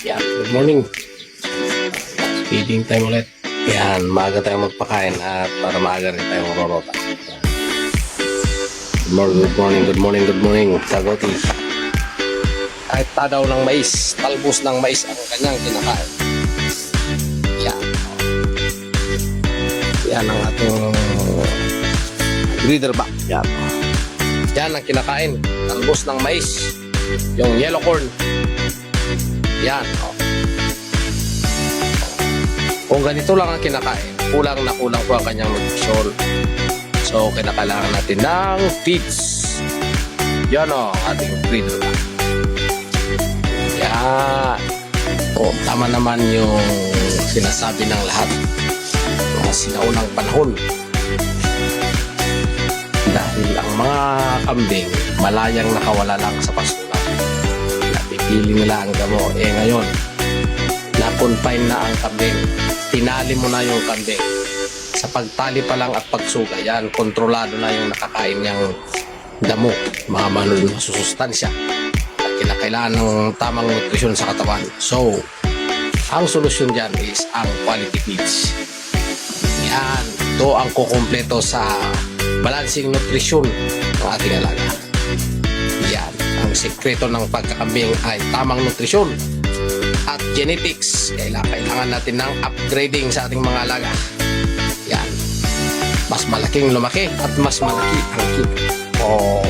Yan, good morning. Feeding time ulit. Yan, maaga tayo magpakain at para maaga rin tayo marorota. Good morning, Sagoti. Kahit tadaw ng mais, talbos ng mais ang kanyang kinakain. Yan. Yan ang ating breeder back. Yan. Yan ang kinakain, talbos ng mais. Yung yellow corn. Yan. Kung ganito lang ang kinakain, kulang na kulang po ang kanyang nutrisyon. So, kinakailangan natin ng feeds. Yan o, ating breeder. Yan. O, tama naman yung sinasabi ng lahat. Mga sinaunang panahon. Dahil ang mga kambing, malayang nakawala lang sa pastulan. Napipili nila ang damo. Ngayon, na-confine na ang kambing. Tinali mo na yung kambing. Sa pagtali pa lang at pagsuga, yan, kontrolado na yung nakakain niyang damo, mga masusustansya at kinakailangan ng tamang nutrisyon sa katawan. So, ang solusyon dyan is ang quality feeds. Yan, ito ang kukumpleto sa balancing nutrisyon ng ating alaga. Yan, ang sekreto ng pagkakambing ay tamang nutrisyon at genetics. Kailangan natin ng upgrading sa ating mga alaga. Yan. Mas malaking lumaki at mas malaki ang kita. Oh.